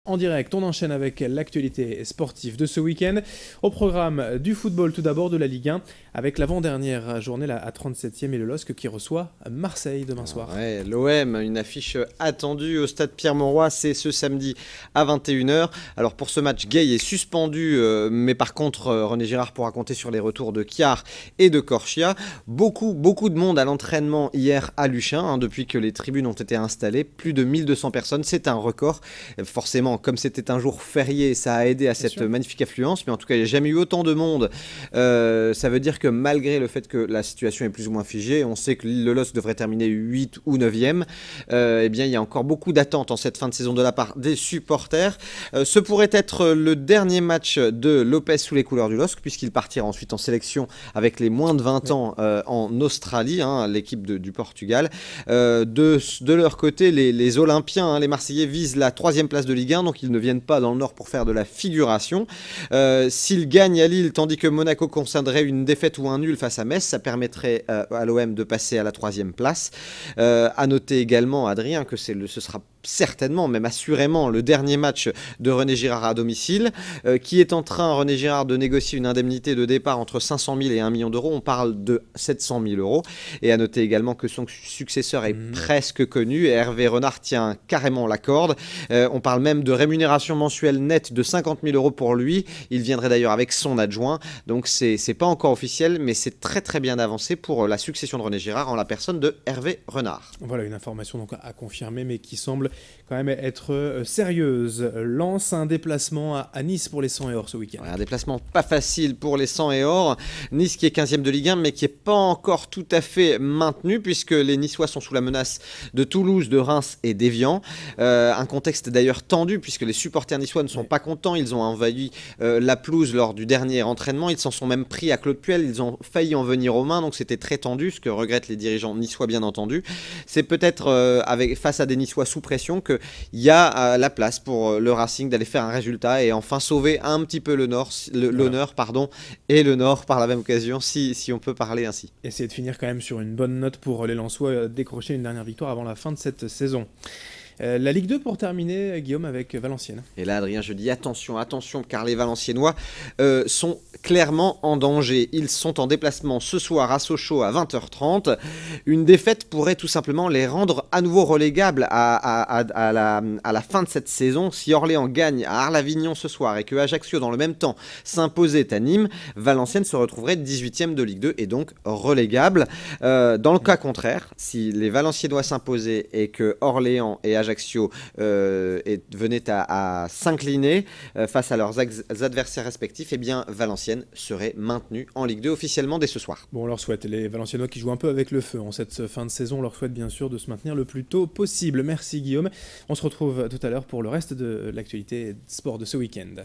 En direct, on enchaîne avec l'actualité sportive de ce week-end. Au programme du football, tout d'abord de la Ligue 1, avec l'avant-dernière journée, la 37e, et le LOSC qui reçoit Marseille demain soir. Ouais, l'OM, une affiche attendue au stade Pierre-Mauroy, c'est ce samedi à 21h. Alors pour ce match, Gueye est suspendu, mais par contre, René Girard pourra compter sur les retours de Chiar et de Corchia. Beaucoup de monde à l'entraînement hier à Luchin, depuis que les tribunes ont été installées. Plus de 1200 personnes, c'est un record. Forcément, comme c'était un jour férié, ça a aidé à cette magnifique affluence, mais en tout cas, il n'y a jamais eu autant de monde. Ça veut dire que malgré le fait que la situation est plus ou moins figée, on sait que le LOSC devrait terminer 8 ou 9e, eh bien, il y a encore beaucoup d'attentes en cette fin de saison de la part des supporters. Ce pourrait être le dernier match de Lopez sous les couleurs du LOSC, puisqu'il partira ensuite en sélection avec les moins de 20 ans en Australie, l'équipe du Portugal. De leur côté, les Olympiens, les Marseillais, visent la 3e place de Ligue 1, donc ils ne viennent pas dans le Nord pour faire de la figuration. S'ils gagnent à Lille, tandis que Monaco concéderait une défaite ou un nul face à Metz, ça permettrait à l'OM de passer à la 3e place. À noter également, Adrien, que ce sera certainement, même assurément, le dernier match de René Girard à domicile, qui est en train, René Girard, de négocier une indemnité de départ entre 500 000 et 1 million d'euros. On parle de 700 000 euros. Et à noter également que son successeur est presque connu, et Hervé Renard tient carrément la corde. On parle même de rémunération mensuelle nette de 50 000 euros pour lui. Il viendrait d'ailleurs avec son adjoint. Donc c'est pas encore officiel, mais c'est très bien avancé pour la succession de René Girard en la personne de Hervé Renard. Voilà une information donc à confirmer, mais qui semble quand même être sérieuse. Lance un déplacement à Nice pour les 100 et or ce week-end. Ouais, un déplacement pas facile pour les 100 et or. Nice qui est 15e de Ligue 1, mais qui n'est pas encore tout à fait maintenu, puisque les Niçois sont sous la menace de Toulouse, de Reims et d'Évian. Un contexte d'ailleurs tendu, puisque les supporters niçois ne sont pas contents. Ils ont envahi la pelouse lors du dernier entraînement. Ils s'en sont même pris à Claude Puel. Ils ont failli en venir aux mains, donc c'était très tendu, ce que regrettent les dirigeants niçois, bien entendu. C'est peut-être face à des Niçois sous pression qu'il y a la place pour le Racing d'aller faire un résultat et enfin sauver un petit peu l'honneur et le Nord par la même occasion, si on peut parler ainsi. Essayer de finir quand même sur une bonne note pour les Lensois, décrocher une dernière victoire avant la fin de cette saison. La Ligue 2 pour terminer, Guillaume, avec Valenciennes. Et là, Adrien, je dis attention, car les Valenciennois sont clairement en danger. Ils sont en déplacement ce soir à Sochaux à 20h30. Une défaite pourrait tout simplement les rendre à nouveau relégables à la fin de cette saison. Si Orléans gagne à Arles-Avignon ce soir et que Ajaccio, dans le même temps, s'imposait à Nîmes, Valenciennes se retrouverait 18e de Ligue 2 et donc relégable. Dans le cas contraire, si les Valenciennois s'imposaient et que Orléans et Ajaccio venaient à s'incliner face à leurs adversaires respectifs, eh bien Valenciennes serait maintenu en Ligue 2 officiellement dès ce soir. Bon, on leur souhaite, les Valenciennois qui jouent un peu avec le feu en cette fin de saison, on leur souhaite bien sûr de se maintenir le plus tôt possible. Merci Guillaume, on se retrouve tout à l'heure pour le reste de l'actualité sport de ce week-end.